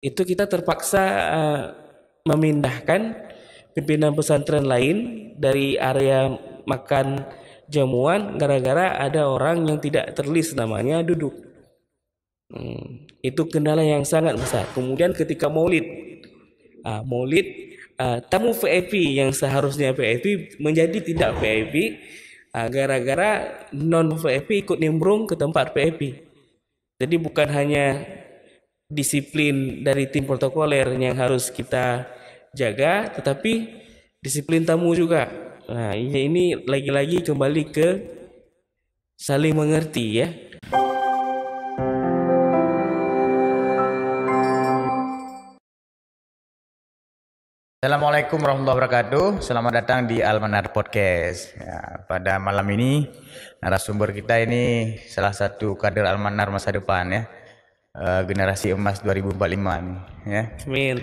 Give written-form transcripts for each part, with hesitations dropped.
itu kita terpaksa memindahkan pimpinan pesantren lain dari area makan jamuan gara-gara ada orang yang tidak terlist namanya duduk. Itu kendala yang sangat besar. Kemudian ketika maulid, maulid tamu VIP yang seharusnya VIP menjadi tidak VIP gara-gara non VIP ikut nimbrung ke tempat VIP. Jadi bukan hanya disiplin dari tim protokoler yang harus kita jaga, tetapi disiplin tamu juga. Nah, ini lagi-lagi kembali ke saling mengerti ya. Assalamualaikum warahmatullahi wabarakatuh. Selamat datang di Almanar Podcast. Ya, pada malam ini narasumber kita ini salah satu kader Almanar masa depan ya. Generasi emas 2045 nih ya. Amin.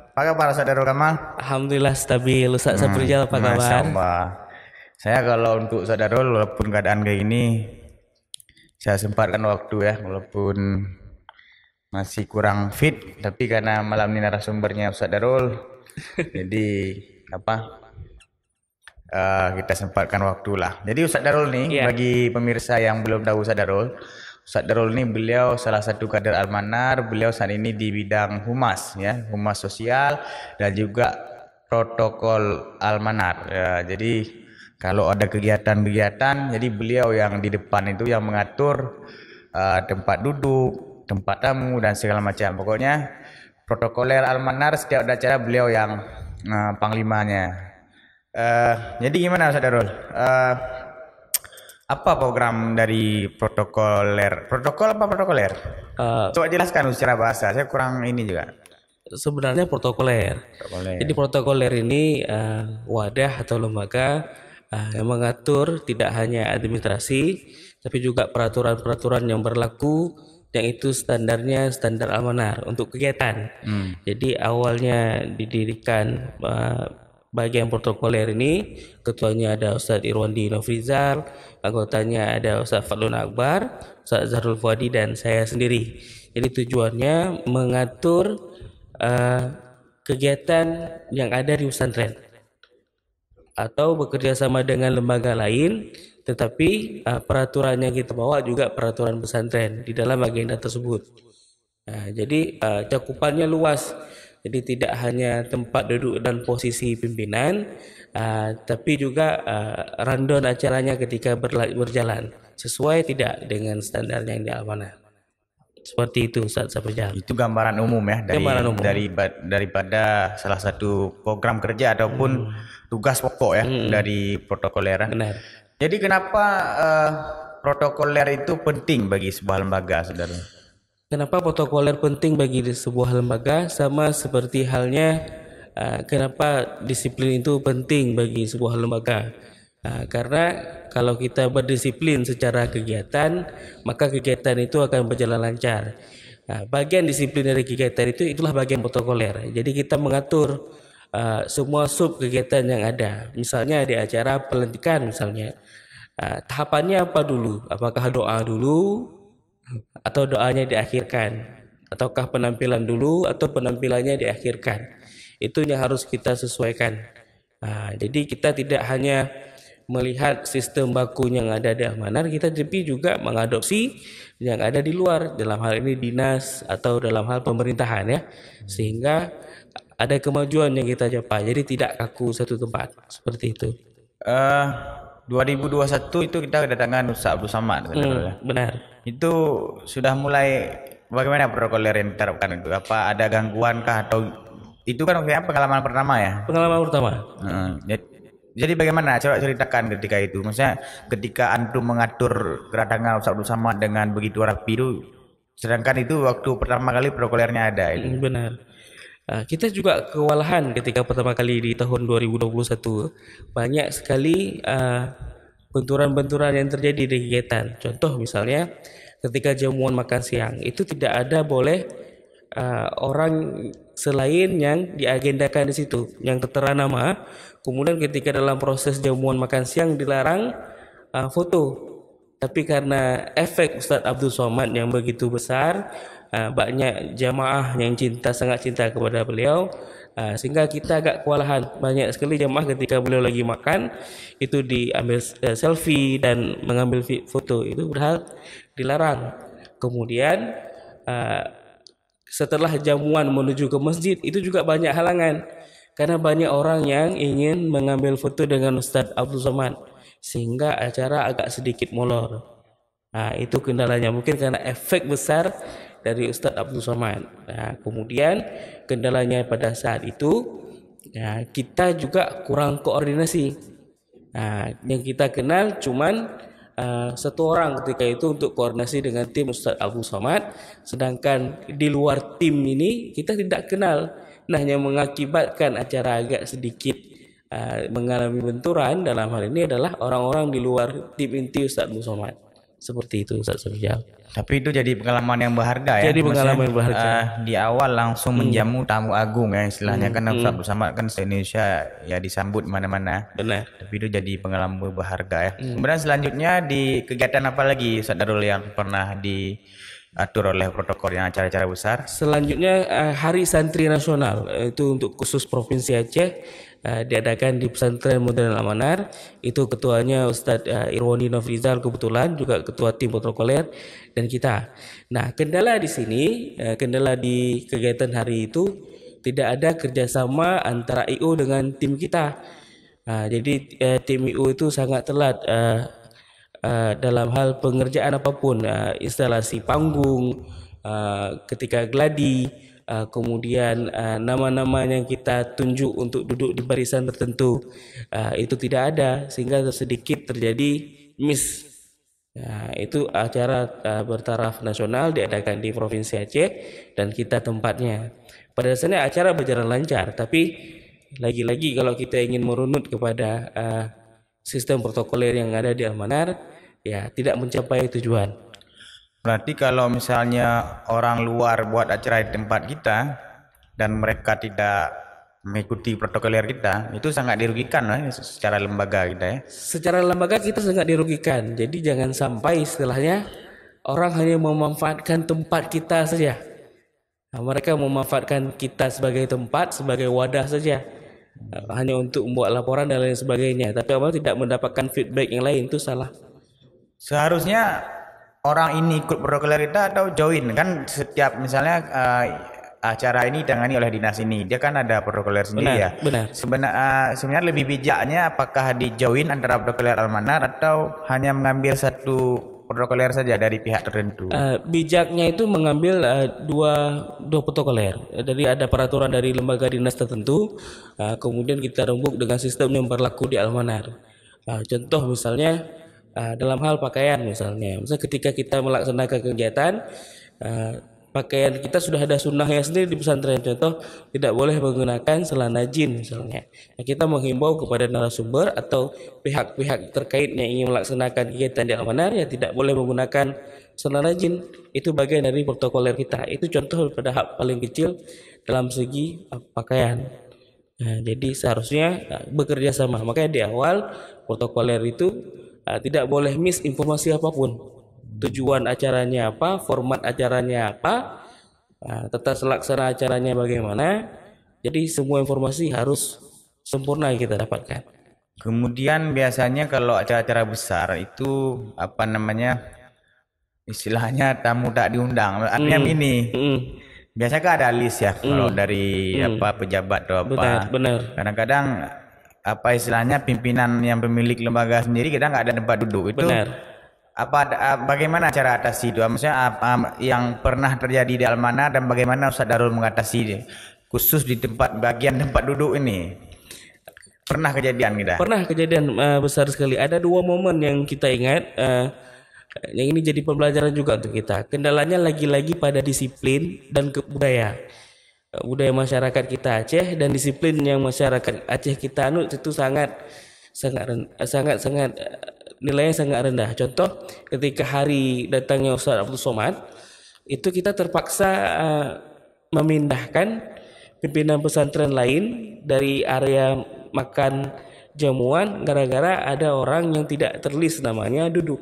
Apa kabar Saudara Kamal? Alhamdulillah stabil. Ustaz Saprijal apa Masya kabar? Allah. Saya kalau untuk Saudara walaupun keadaan kayak ini saya sempatkan waktu ya, walaupun masih kurang fit, tapi karena malam ini narasumbernya Ustadz Darul, jadi kita sempatkan waktu lah. Jadi Ustadz Darul nih, bagi pemirsa yang belum tahu Ustadz Darul ini beliau salah satu kader Almanar. Beliau saat ini di bidang humas ya, humas sosial dan juga protokol Almanar. Ya, jadi kalau ada kegiatan-kegiatan, jadi beliau yang di depan itu yang mengatur tempat duduk, tempat tamu dan segala macam. Pokoknya protokoler Almanar, setiap ada acara beliau yang panglimanya. Jadi gimana Ustaz Darul? Apa program dari protokoler? Protokol apa protokoler? Coba jelaskan secara bahasa. Saya kurang ini juga. Sebenarnya protokoler. Jadi protokoler ini wadah atau lembaga yang mengatur tidak hanya administrasi, tapi juga peraturan-peraturan yang berlaku, yang itu standarnya standar Almanar untuk kegiatan. Jadi awalnya didirikan bagian protokoler ini, ketuanya ada Ustadz Irwandi Nofrizal, anggotanya ada Ustadz Fadlun Akbar, Ustadz Zahrul Fuadi dan saya sendiri. Jadi tujuannya mengatur kegiatan yang ada di pesantren atau bekerja sama dengan lembaga lain, tetapi peraturan yang kita bawa juga peraturan pesantren di dalam agenda tersebut. Jadi cakupannya luas. Jadi tidak hanya tempat duduk dan posisi pimpinan, tapi juga rundown acaranya ketika berjalan sesuai tidak dengan standar yang diamanah. Seperti itu Ustaz Saprijal. Itu gambaran umum ya daripada salah satu program kerja ataupun tugas pokok ya dari protokoler. Benar. Jadi kenapa protokoler itu penting bagi sebuah lembaga, saudara? Kenapa protokoler penting bagi sebuah lembaga? Sama seperti halnya kenapa disiplin itu penting bagi sebuah lembaga. Karena kalau kita berdisiplin secara kegiatan, maka kegiatan itu akan berjalan lancar. Bagian disiplin dari kegiatan itulah bagian protokoler. Jadi kita mengatur semua sub kegiatan yang ada. Misalnya di acara pelantikan misalnya, tahapannya apa dulu? Apakah doa dulu atau doanya diakhirkan? Ataukah penampilan dulu atau penampilannya diakhirkan? Itu yang harus kita sesuaikan. Jadi kita tidak hanya melihat sistem baku yang ada di Almanar, kita tapi juga mengadopsi yang ada di luar, dalam hal ini dinas atau dalam hal pemerintahan ya, sehingga ada kemajuan yang kita capai. Jadi tidak kaku satu tempat seperti itu. 2021 itu kita kedatangan Ustaz Abdul Samad. Benar. Itu sudah mulai bagaimana protokoler yang diterapkan itu? Apa ada gangguan kah atau itu kan pengalaman pertama ya? Pengalaman pertama. Jadi bagaimana? Coba ceritakan ketika itu. Maksudnya ketika antum mengatur kedatangan Ustaz Abdul Samad dengan begitu rapi itu, sedangkan itu waktu pertama kali protokolernya ada itu. Benar. Kita juga kewalahan ketika pertama kali di tahun 2021. Banyak sekali benturan-benturan yang terjadi di kegiatan. Contoh misalnya ketika jamuan makan siang itu tidak ada boleh orang selain yang diagendakan di situ, yang tertera nama. Kemudian ketika dalam proses jamuan makan siang dilarang foto. Tapi karena efek Ustadz Abdul Somad yang begitu besar, banyak jamaah yang sangat cinta kepada beliau, sehingga kita agak kewalahan. Banyak sekali jamaah ketika beliau lagi makan itu diambil selfie dan mengambil foto, itu padahal dilarang. Kemudian setelah jamuan menuju ke masjid itu juga banyak halangan, karena banyak orang yang ingin mengambil foto dengan Ustadz Abdul Somad, sehingga acara agak sedikit molor. Itu kendalanya, mungkin karena efek besar dari Ustadz Abdul Somad. Kemudian kendalanya pada saat itu, kita juga kurang koordinasi. Yang kita kenal cuman satu orang ketika itu untuk koordinasi dengan tim Ustadz Abdul Somad, sedangkan di luar tim ini kita tidak kenal. Nah, yang mengakibatkan acara agak sedikit mengalami benturan dalam hal ini adalah orang-orang di luar tim inti Ustadz Abdul Somad. Seperti itu Ustadz Sofijal. Tapi itu jadi pengalaman yang berharga ya. Jadi pengalaman yang berharga. Di awal langsung menjamu tamu agung ya istilahnya, kan Ustadz Abdul Somad kan se-Indonesia ya disambut mana-mana. Benar. Tapi itu jadi pengalaman berharga ya. Kemudian selanjutnya di kegiatan apa lagi Ustadz Darul yang pernah diatur oleh protokol yang acara-acara besar? Selanjutnya Hari Santri Nasional, itu untuk khusus Provinsi Aceh, diadakan di Pesantren Modern Al-Manar. Itu ketuanya Ustadz Irwandi Nofrizal, kebetulan juga ketua tim protokoler, dan kita. Nah, kendala di sini, kendala di kegiatan hari itu tidak ada kerjasama antara IO dengan tim kita. Jadi tim IO itu sangat telat dalam hal pengerjaan apapun, instalasi panggung, ketika gladi, kemudian nama-nama yang kita tunjuk untuk duduk di barisan tertentu, itu tidak ada, sehingga sedikit terjadi miss. Itu acara bertaraf nasional diadakan di Provinsi Aceh dan kita tempatnya. Pada dasarnya acara berjalan lancar, tapi lagi-lagi kalau kita ingin merunut kepada sistem protokoler yang ada di Al-Manar, ya tidak mencapai tujuan. Berarti kalau misalnya orang luar buat acara di tempat kita dan mereka tidak mengikuti protokoler kita, itu sangat dirugikan secara lembaga kita ya. Secara lembaga kita sangat dirugikan. Jadi jangan sampai istilahnya orang hanya memanfaatkan tempat kita saja. Mereka memanfaatkan kita sebagai tempat, sebagai wadah saja, hanya untuk membuat laporan dan lain sebagainya. Tapi orang tidak mendapatkan feedback yang lain, itu salah. Seharusnya orang ini ikut protokoler kita atau join, kan setiap misalnya acara ini ditangani oleh dinas ini, dia kan ada protokoler sendiri ya. Benar. Sebenarnya lebih bijaknya apakah di join antara protokoler Al-Manar atau hanya mengambil satu protokoler saja dari pihak tertentu? Bijaknya itu mengambil dua protokoler. Jadi ada peraturan dari lembaga dinas tertentu, kemudian kita rembuk dengan sistem yang berlaku di Al-Manar. Contoh misalnya dalam hal pakaian misalnya ketika kita melaksanakan kegiatan, pakaian kita sudah ada sunnahnya sendiri di pesantren. Contoh, tidak boleh menggunakan celana jin misalnya. Kita menghimbau kepada narasumber atau pihak-pihak terkait yang ingin melaksanakan kegiatan di Al-Manar, ya tidak boleh menggunakan celana jin. Itu bagian dari protokoler kita. Itu contoh pada hak paling kecil dalam segi pakaian. Jadi seharusnya bekerja sama. Makanya di awal protokoler itu tidak boleh miss informasi apapun. Tujuan acaranya apa, format acaranya apa, tata laksana acaranya bagaimana. Jadi semua informasi harus sempurna kita dapatkan. Kemudian biasanya kalau acara-acara besar itu apa namanya, istilahnya tamu tak diundang. Artinya ini biasanya kan ada list ya kalau dari pejabat atau apa. Benar. Kadang-kadang apa istilahnya pimpinan yang pemilik lembaga sendiri kita nggak ada tempat duduk itu. Benar. Bagaimana cara atasi itu? Maksudnya apa yang pernah terjadi di Al-Manar dan bagaimana Ustadz Darul mengatasi khusus di bagian tempat duduk ini? Pernah kejadian kita? Pernah kejadian besar sekali. Ada dua momen yang kita ingat. Yang ini jadi pembelajaran juga untuk kita. Kendalanya lagi-lagi pada disiplin dan budaya masyarakat kita Aceh, dan disiplin yang masyarakat Aceh kita anut itu sangat nilainya sangat rendah. Contoh, ketika hari datangnya Ustadz Abdul Somad, itu kita terpaksa memindahkan pimpinan pesantren lain dari area makan jamuan gara-gara ada orang yang tidak terlist namanya duduk.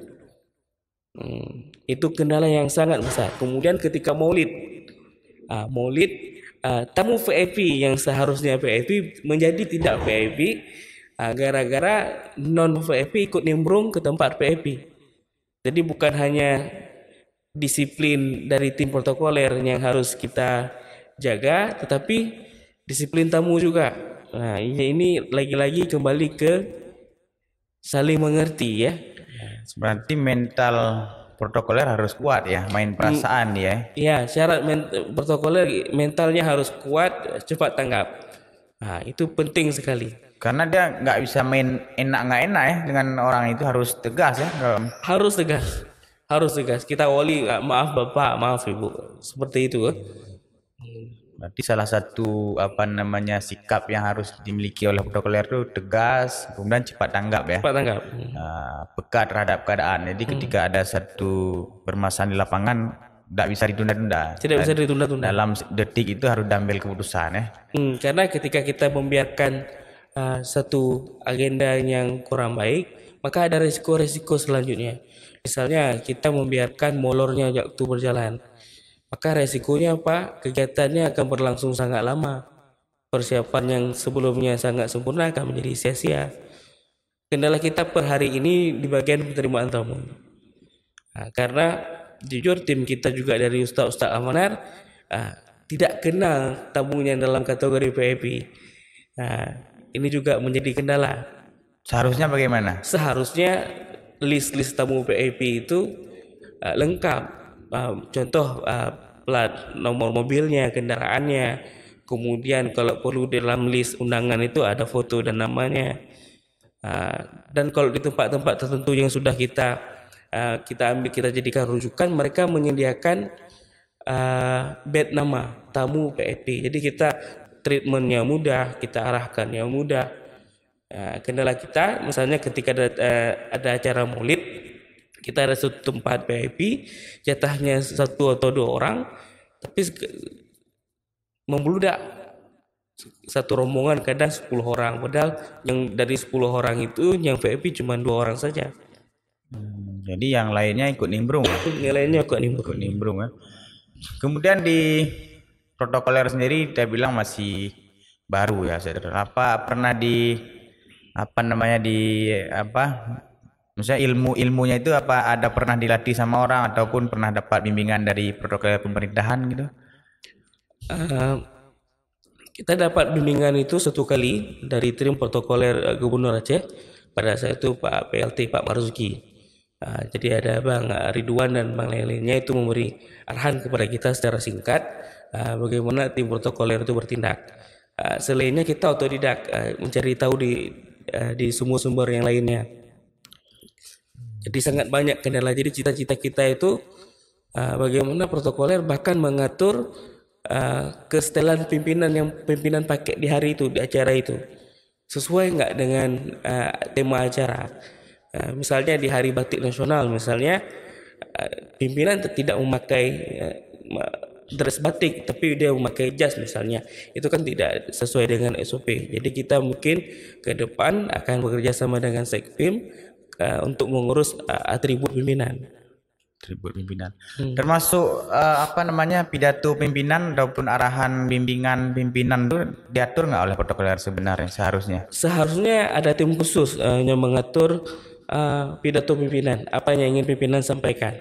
Itu kendala yang sangat besar. Kemudian ketika maulid, tamu VIP yang seharusnya VIP menjadi tidak VIP gara-gara non VIP ikut nimbrung ke tempat VIP. Jadi bukan hanya disiplin dari tim protokoler yang harus kita jaga, tetapi disiplin tamu juga. Nah, ini lagi-lagi kembali ke saling mengerti ya. Berarti mental protokoler harus kuat ya, main perasaan ya. Iya, syarat protokoler mentalnya harus kuat, cepat tanggap. Nah, itu penting sekali. Karena dia nggak bisa main enak nggak enak ya dengan orang itu, harus tegas ya. Harus tegas, harus tegas. Kita wali, maaf bapak, maaf ibu, seperti itu. Berarti salah satu sikap yang harus dimiliki oleh protokoler itu tegas, kemudian cepat tanggap ya. Cepat tanggap. Peka terhadap keadaan. Jadi ketika ada satu permasalahan di lapangan, tidak bisa ditunda-tunda. Tidak bisa ditunda-tunda. Dalam detik itu harus diambil keputusan ya. Karena ketika kita membiarkan satu agenda yang kurang baik, maka ada resiko-resiko selanjutnya. Misalnya kita membiarkan molornya waktu berjalan. Maka resikonya apa? Kegiatannya akan berlangsung sangat lama. Persiapan yang sebelumnya sangat sempurna akan menjadi sia-sia. Kendala kita per hari ini di bagian penerimaan tamu. Karena jujur tim kita juga dari Ustaz Amanar tidak kenal tamunya dalam kategori VIP. Ini juga menjadi kendala. Seharusnya bagaimana? Seharusnya list tamu VIP itu lengkap. Contoh plat nomor mobilnya, kendaraannya, kemudian kalau perlu dalam list undangan itu ada foto dan namanya. Dan kalau di tempat-tempat tertentu yang sudah kita ambil, kita jadikan rujukan, mereka menyediakan bed nama tamu VIP. Jadi kita treatmentnya mudah, kita arahkan yang mudah. Kendala kita misalnya ketika ada acara maulid, kita ada satu tempat VIP, jatahnya 1 atau 2 orang, tapi membludak satu rombongan kadang 10 orang, padahal yang dari 10 orang itu yang VIP cuma 2 orang saja. Jadi yang lainnya ikut nimbrung. Nilainya ikut nimbrung ya. Kemudian di protokoler sendiri dia bilang masih baru ya, saudara. Pernah misalnya ilmunya itu ada pernah dilatih sama orang ataupun pernah dapat bimbingan dari protokoler pemerintahan gitu? Kita dapat bimbingan itu 1 kali dari tim protokoler Gubernur Aceh pada saat itu Pak PLT Pak Marzuki. Jadi ada Bang Ridwan dan Bang lain-lainnya itu memberi arahan kepada kita secara singkat bagaimana tim protokoler itu bertindak. Selainnya kita otodidak mencari tahu di semua sumber yang lainnya. Jadi sangat banyak kendala. Jadi cita-cita kita itu bagaimana protokoler bahkan mengatur kesetelan pimpinan yang pimpinan pakai di hari itu, di acara itu, sesuai nggak dengan tema acara. Misalnya di hari batik nasional, misalnya pimpinan tidak memakai dress batik, tapi dia memakai jas misalnya, itu kan tidak sesuai dengan SOP. Jadi kita mungkin ke depan akan bekerja sama dengan Sekpim untuk mengurus atribut pimpinan. Termasuk pidato pimpinan ataupun arahan bimbingan pimpinan itu diatur nggak oleh protokoler sebenarnya seharusnya? Seharusnya ada tim khusus yang mengatur pidato pimpinan, apa yang ingin pimpinan sampaikan.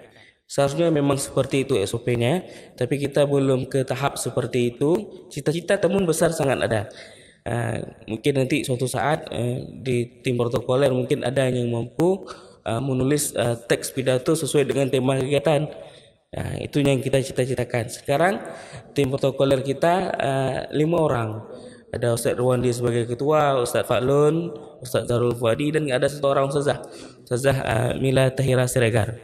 Seharusnya memang seperti itu SOP-nya, tapi kita belum ke tahap seperti itu. Cita-cita temun besar sangat ada. Mungkin nanti suatu saat di tim protokoler mungkin ada yang mampu menulis teks pidato sesuai dengan tema kegiatan. Itu yang kita cita-citakan. Sekarang tim protokoler kita 5 orang. Ada Ustaz Rwandi sebagai ketua, Ustaz Faklun, Ustaz Zarul Fuadi, dan ada 1 orang Ustazah Mila Tahira Siregar.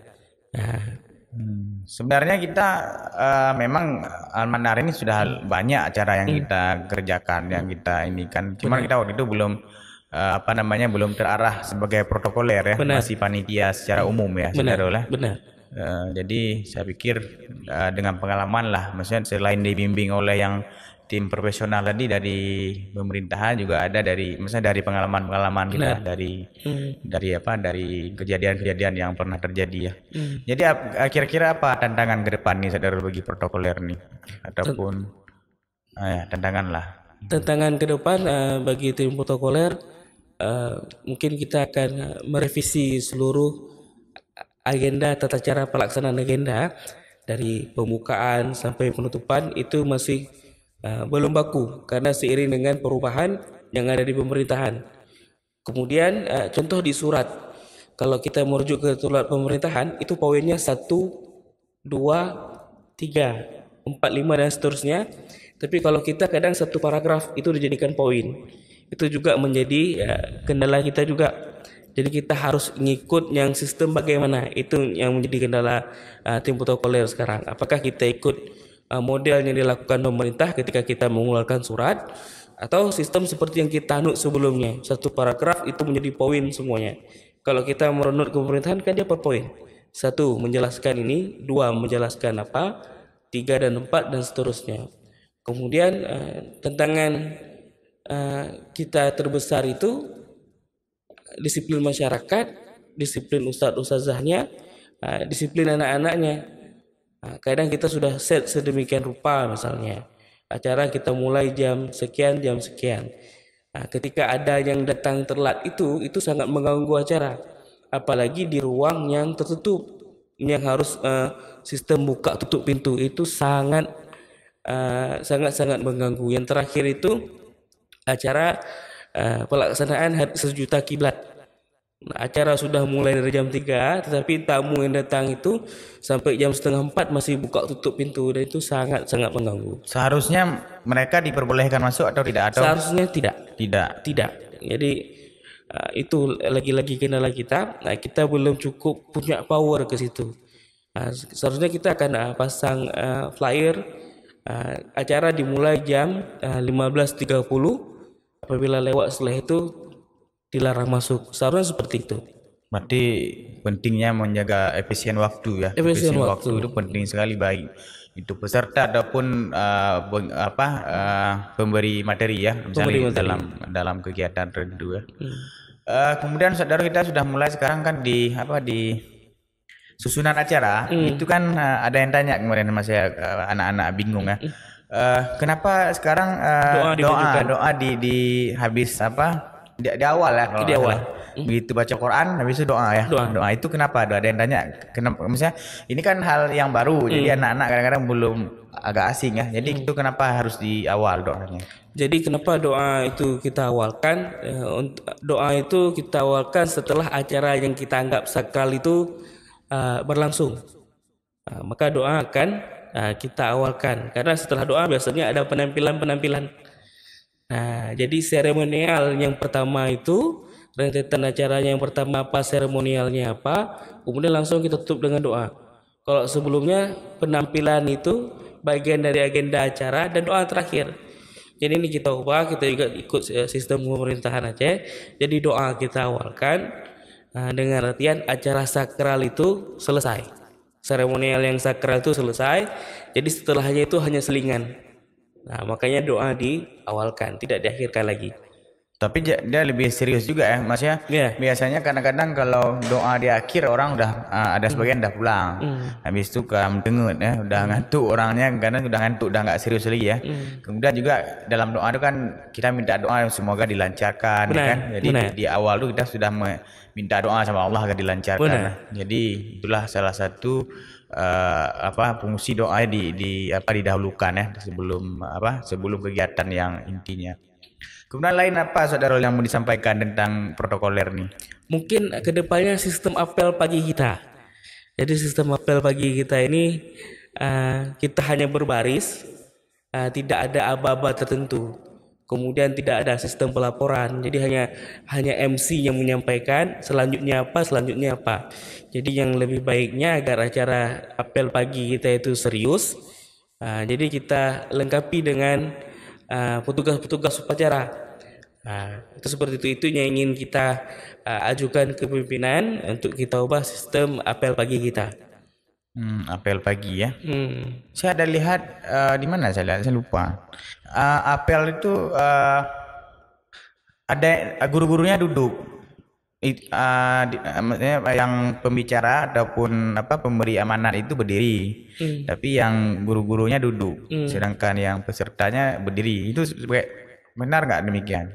Sebenarnya kita memang Almanar ini sudah banyak acara yang kita kerjakan, yang kita ini kan. Cuman kita waktu itu belum belum terarah sebagai protokoler ya. Benar. Masih panitia secara umum ya, saudara. Benar. Jadi saya pikir dengan pengalaman lah, maksudnya selain dibimbing oleh yang tim profesional tadi dari pemerintahan, juga ada dari misalnya dari pengalaman-pengalaman kita, dari kejadian-kejadian yang pernah terjadi ya. Jadi kira-kira apa tantangan ke depan nih Sadarul bagi protokoler nih, ataupun tantangan lah. Tantangan ke depan bagi tim protokoler, mungkin kita akan merevisi seluruh agenda, tata cara pelaksanaan agenda dari pembukaan sampai penutupan itu masih belum baku karena seiring dengan perubahan yang ada di pemerintahan. Kemudian contoh di surat, kalau kita merujuk ke surat pemerintahan itu poinnya 1, 2, 3, 4, 5 dan seterusnya. Tapi kalau kita kadang satu paragraf itu dijadikan poin, itu juga menjadi kendala kita juga. Jadi kita harus ngikut yang sistem bagaimana, itu yang menjadi kendala tim protokoler sekarang. Apakah kita ikut model yang dilakukan pemerintah ketika kita mengeluarkan surat, atau sistem seperti yang kita anut sebelumnya, satu paragraf itu menjadi poin semuanya. Kalau kita merunut ke pemerintahan kan dia per poin, 1 menjelaskan ini, 2 menjelaskan apa, 3 dan 4 dan seterusnya. Kemudian tantangan kita terbesar itu disiplin masyarakat, disiplin ustadz-ustazahnya, disiplin anak-anaknya. Kadang kita sudah set sedemikian rupa, misalnya acara kita mulai jam sekian, ketika ada yang datang telat itu sangat mengganggu acara, apalagi di ruang yang tertutup yang harus sistem buka tutup pintu, itu sangat mengganggu. Yang terakhir itu acara pelaksanaan sejuta kiblat. Acara sudah mulai dari jam 3, tetapi tamu yang datang itu sampai jam 3:30 masih buka tutup pintu, dan itu sangat mengganggu. Seharusnya mereka diperbolehkan masuk atau tidak? Atau seharusnya tidak. Jadi itu lagi-lagi kendala kita. Kita belum cukup punya power ke situ. Seharusnya kita akan pasang flyer, acara dimulai jam 15.30, apabila lewat setelah itu dilarang masuk. Seharusnya seperti itu. Berarti pentingnya menjaga efisien waktu ya. Efisien waktu itu penting sekali, baik itu peserta ataupun pemberi materi ya, misalnya dalam kegiatan tertentu ya. Kemudian saudara, kita sudah mulai sekarang kan di susunan acara itu kan ada yang tanya kemarin Mas ya, anak-anak bingung ya. Kenapa sekarang doa di habis di awal ya, di awal begitu baca Quran habis itu doa ya. Doa itu kenapa? Ada yang tanya kenapa, misalnya ini kan hal yang baru, jadi anak-anak kadang-kadang belum, agak asing ya, jadi itu kenapa harus di awal doanya? Jadi kenapa doa itu kita awalkan? Doa itu kita awalkan setelah acara yang kita anggap sakral itu berlangsung. Maka doa akan kita awalkan, karena setelah doa biasanya ada penampilan. Jadi seremonial yang pertama itu, rentetan acaranya yang pertama apa, seremonialnya apa, kemudian langsung kita tutup dengan doa. Kalau sebelumnya penampilan itu bagian dari agenda acara dan doa terakhir. Jadi ini kita ubah, kita juga ikut sistem pemerintahan Aceh. Jadi doa kita awalkan dengan artian acara sakral itu selesai, seremonial yang sakral itu selesai. Jadi setelahnya itu hanya selingan. Makanya doa diawalkan, tidak diakhirkan lagi. Tapi dia lebih serius juga ya Mas ya. Biasanya kadang-kadang kalau doa di akhir orang udah ada sebagian udah pulang. Habis itu dengut ya, udah ngantuk orangnya, karena udah ngantuk, udah nggak serius lagi ya. Kemudian juga dalam doa itu kan kita minta doa semoga dilancarkan, ya kan. Jadi di awal tuh kita sudah minta doa sama Allah agar dilancarkan. Jadi itulah salah satu fungsi doa didahulukan ya sebelum kegiatan yang intinya. Kemudian lain apa saudara yang mau disampaikan tentang protokoler nih? Mungkin kedepannya sistem apel pagi kita. Jadi sistem apel pagi kita ini kita hanya berbaris, tidak ada aba-aba tertentu. Kemudian tidak ada sistem pelaporan. Jadi hanya MC yang menyampaikan selanjutnya apa. Jadi yang lebih baiknya agar acara apel pagi kita itu serius, jadi kita lengkapi dengan petugas-petugas upacara. Itu seperti itu yang ingin kita ajukan ke pimpinan untuk kita ubah sistem apel pagi kita. Apel pagi ya. Hmm. Saya ada lihat di mana saya lihat, saya lupa. Apel itu ada guru-gurunya duduk. Maksudnya yang pembicara ataupun apa pemberi amanat itu berdiri, Hmm. tapi yang guru-gurunya duduk, Hmm. sedangkan yang pesertanya berdiri. Itu sebagai benar nggak demikian?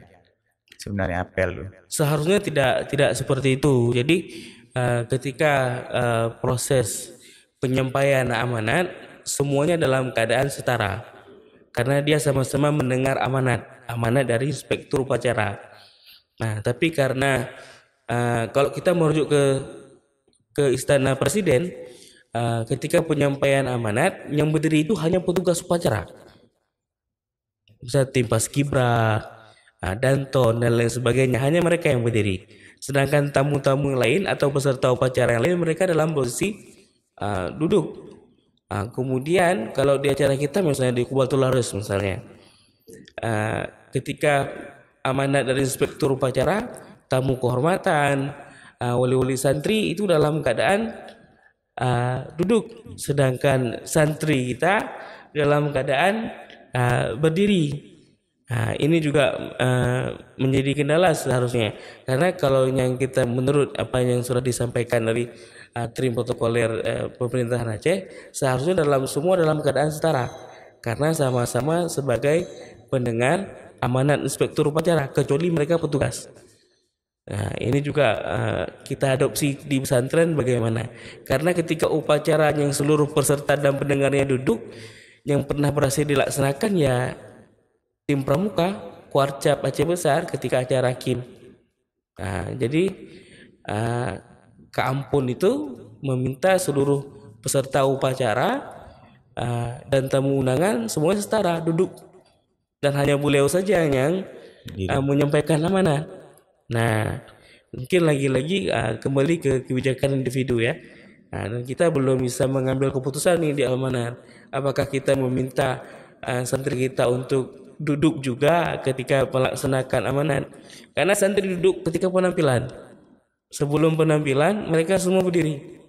Sebenarnya apel tuh. Seharusnya tidak seperti itu. Jadi ketika proses penyampaian amanat semuanya dalam keadaan setara karena dia sama-sama mendengar amanat dari inspektur upacara. Nah, tapi karena kalau kita merujuk ke istana presiden, ketika penyampaian amanat yang berdiri itu hanya petugas upacara, bisa tim paskibra, danton dan lain sebagainya, hanya mereka yang berdiri. Sedangkan tamu-tamu yang lain atau peserta upacara yang lain mereka dalam posisi duduk. Kemudian kalau di acara kita misalnya di Kubatul Larus misalnya, ketika amanat dari inspektur upacara, tamu kehormatan, wali-wali santri itu dalam keadaan duduk, sedangkan santri kita dalam keadaan berdiri. Nah, ini juga menjadi kendala seharusnya, karena kalau yang kita menurut apa yang sudah disampaikan dari tim protokoler pemerintahan Aceh, seharusnya semua dalam keadaan setara, karena sama-sama sebagai pendengar amanat inspektur upacara, kecuali mereka petugas. Nah, ini juga kita adopsi di pesantren bagaimana? Karena ketika upacara yang seluruh peserta dan pendengarnya duduk, yang pernah berhasil dilaksanakan ya tim pramuka Kuarcap Aceh Besar ketika acara KIM. Nah, jadi Kak Ampun itu meminta seluruh peserta upacara dan tamu undangan semuanya setara duduk, dan hanya beliau saja yang menyampaikan amanat. Nah, mungkin lagi-lagi kembali ke kebijakan individu ya. Nah, dan kita belum bisa mengambil keputusan nih di amanat. Apakah kita meminta santri kita untuk duduk juga ketika melaksanakan amanat? Karena santri duduk ketika penampilan. Sebelum penampilan mereka semua berdiri.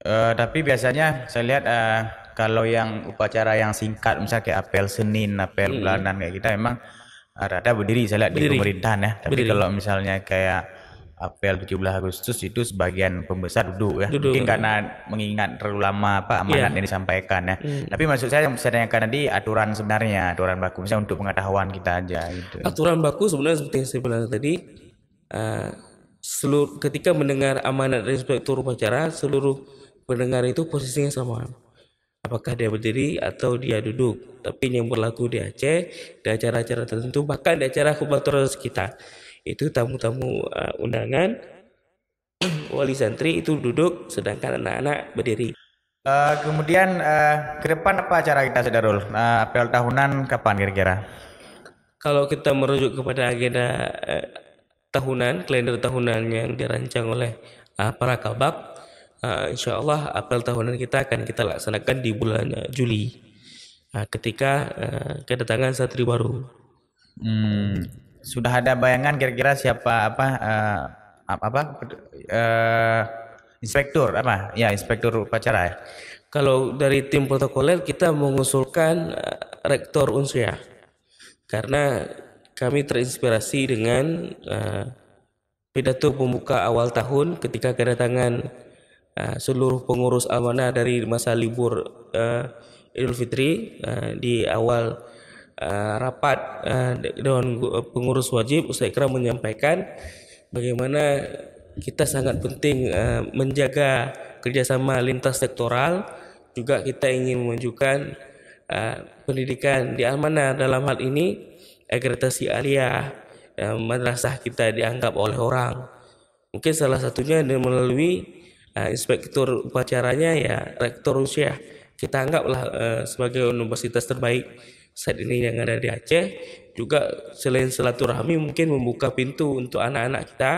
Tapi biasanya saya lihat kalau yang upacara yang singkat, misalnya kayak apel Senin, apel bulanan kayak kita memang rata berdiri saya lihat di Berdiri. pemerintahan ya. Tapi Berdiri. kalau misalnya kayak apel 17 Agustus itu sebagian pembesar duduk ya. Duduk. Mungkin karena mengingat terlalu lama apa amanat yang disampaikan ya. Tapi maksud saya yang saya tanyakan tadi aturan sebenarnya, aturan baku misalnya untuk pengetahuan kita aja gitu. Aturan baku sebenarnya seperti yang saya bilang tadi, ketika mendengar amanat dari inspektur upacara, seluruh pendengar itu posisinya sama. Apakah dia berdiri atau dia duduk. Tapi yang berlaku di Aceh, di acara-acara tertentu, bahkan di acara kubatur kita, itu tamu-tamu undangan, wali santri itu duduk, sedangkan anak-anak berdiri. Kemudian ke depan apa acara kita Sadarul? Apel tahunan kapan kira-kira? Kalau kita merujuk kepada agenda tahunan, kalender tahunan yang dirancang oleh para kabak, insya Allah apel tahunan kita akan kita laksanakan di bulan Juli, ketika kedatangan santri baru. Sudah ada bayangan kira-kira siapa inspektur apa? Ya, inspektur upacara ya. Kalau dari tim protokoler kita mengusulkan rektor Unsyah, karena kami terinspirasi dengan pidato pembuka awal tahun ketika kedatangan seluruh pengurus amanah dari masa libur Idul Fitri. Di awal rapat Dewan Pengurus Wajib, Ustaz Ikram menyampaikan bagaimana kita sangat penting menjaga kerjasama lintas sektoral. Juga kita ingin menunjukkan pendidikan di amanah dalam hal ini akreditasi aliyah, madrasah kita dianggap oleh orang. Mungkin salah satunya melalui inspektur upacaranya ya rektor Rusia. Kita anggaplah sebagai universitas terbaik saat ini yang ada di Aceh. Juga selain silaturahmi mungkin membuka pintu untuk anak-anak kita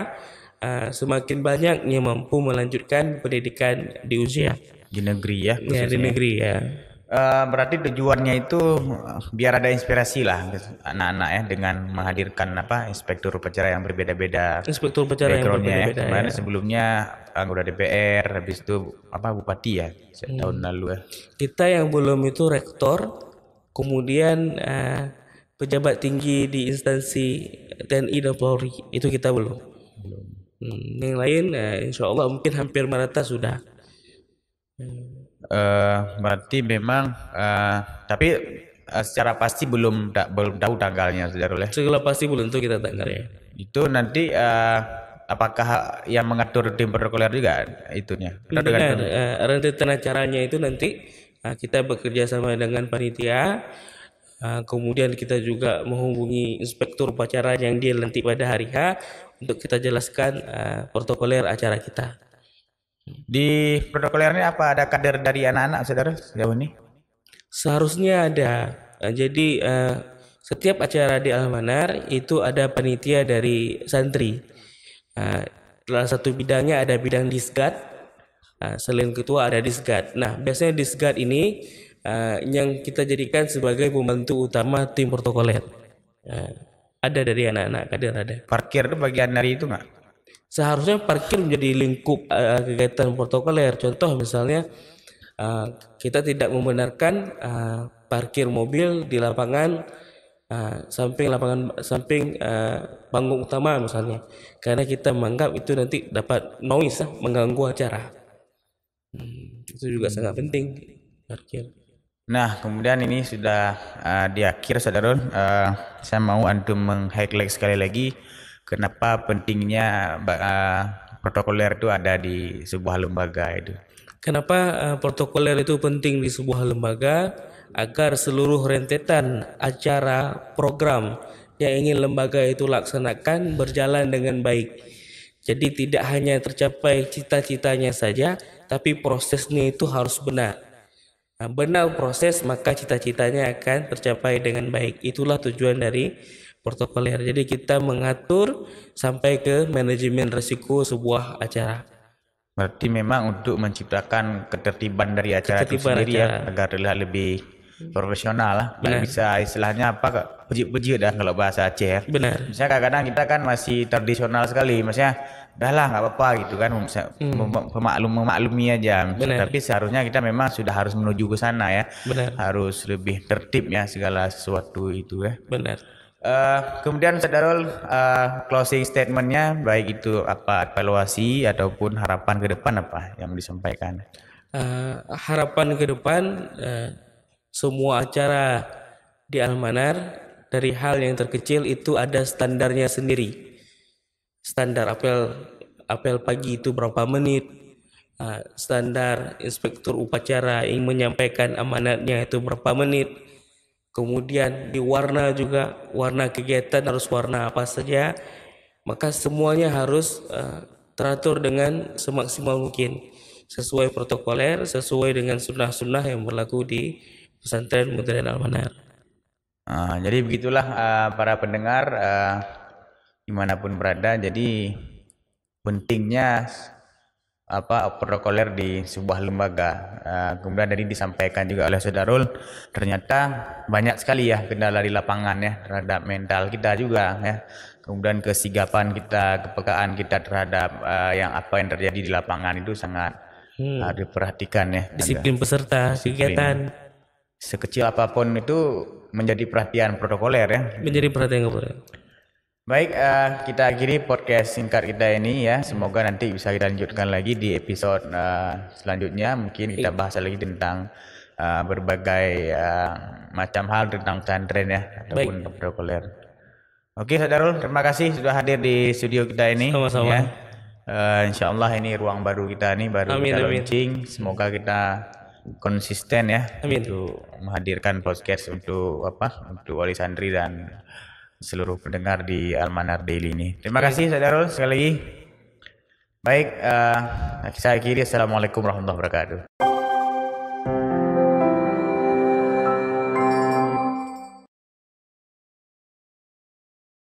semakin banyak yang mampu melanjutkan pendidikan di usia Di negeri ya, ya, di khususnya. negeri ya. Berarti tujuannya itu biar ada inspirasi lah anak-anak ya dengan menghadirkan inspektur upacara yang berbeda-beda Inspektur upacara yang backgroundnya ya. berbeda-beda Kemarin ya. sebelumnya anggota DPR, habis itu bupati ya tahun lalu ya. Kita yang belum itu rektor, kemudian pejabat tinggi di instansi TNI dan Polri, itu kita belum. Yang lain insya Allah mungkin hampir merata sudah. Berarti memang tapi secara pasti belum tahu tanggalnya Saudara ya. Segala pasti belum tentu kita tanggal ya. Itu nanti apakah yang mengatur tim protokoler juga itunya? Benar, rentetan acaranya itu nanti kita bekerja sama dengan panitia, kemudian kita juga menghubungi inspektur upacara yang dia nanti pada hari H untuk kita jelaskan protokoler acara kita. Di protokoler ini apa ada kader dari anak-anak Saudara sejauh ini? Seharusnya ada. Jadi setiap acara di Al-Manar itu ada panitia dari santri. Salah satu bidangnya ada bidang disgat. Selain ketua ada disgat. Nah, biasanya disgat ini yang kita jadikan sebagai pembantu utama tim protokoler. Ada dari anak-anak kader ada. Parkir itu bagian dari itu nggak? Seharusnya parkir menjadi lingkup kegiatan protokoler. Contoh misalnya kita tidak membenarkan parkir mobil di lapangan samping panggung utama misalnya, karena kita menganggap itu nanti dapat noise mengganggu acara. Itu juga sangat penting parkir. Nah, kemudian ini sudah di akhir Saudara, saya mau antum meng-highlight sekali lagi kenapa pentingnya protokoler itu ada di sebuah lembaga itu. Kenapa protokoler itu penting di sebuah lembaga? Agar seluruh rentetan acara program yang ingin lembaga itu laksanakan berjalan dengan baik. Jadi tidak hanya tercapai cita-citanya saja, tapi prosesnya itu harus benar. Benar proses, maka cita-citanya akan tercapai dengan baik. Itulah tujuan dari protokoler. Jadi kita mengatur sampai ke manajemen risiko sebuah acara. Berarti memang untuk menciptakan ketertiban dari acara itu sendiri ya, agar terlihat lebih profesional lah. Nggak bisa istilahnya bejit-bejit dah kalau bahasa Aceh ya. Benar. Misalnya kadang-kadang kita kan masih tradisional sekali, maksudnya dah lah nggak apa-apa gitu kan, memaklumi aja. Tapi seharusnya kita memang sudah harus menuju ke sana ya. Benar. Harus lebih tertib ya segala sesuatu itu ya. Benar. Kemudian Sadarul, closing statementnya baik itu apa evaluasi ataupun harapan ke depan apa yang disampaikan? Harapan ke depan semua acara di Al-Manar dari hal yang terkecil itu ada standarnya sendiri. Standar apel pagi itu berapa menit, standar inspektur upacara yang menyampaikan amanatnya itu berapa menit. Kemudian di warna juga, warna kegiatan harus warna apa saja. Maka semuanya harus teratur dengan semaksimal mungkin sesuai protokoler, sesuai dengan sunnah-sunnah yang berlaku di pesantren modern Al-Manar. Jadi begitulah para pendengar dimanapun berada. Jadi pentingnya protokoler di sebuah lembaga. Kemudian tadi disampaikan juga oleh Saudarul, ternyata banyak sekali ya kendala di lapangan ya terhadap mental kita juga ya. Kemudian kesigapan kita, kepekaan kita terhadap apa yang terjadi di lapangan itu sangat diperhatikan ya. Disiplin peserta kegiatan. Sekecil apapun itu menjadi perhatian protokoler ya. Menjadi perhatian protokoler. Baik, kita akhiri podcast singkat kita ini ya. Semoga nanti bisa kita lanjutkan lagi di episode selanjutnya. Mungkin kita bahas lagi tentang berbagai macam hal tentang pesantren ya ataupun protokoler. Oke, Saudarul, terima kasih sudah hadir di studio kita ini. Sama-sama. Ya. Insyaallah ini ruang baru kita nih, baru kita launching. Semoga kita konsisten ya untuk menghadirkan podcast untuk wali santri dan seluruh pendengar di Al-Manar Daily ini. Terima kasih Saudarul sekali lagi. Baik, saya akhiri. Assalamualaikum warahmatullahi wabarakatuh.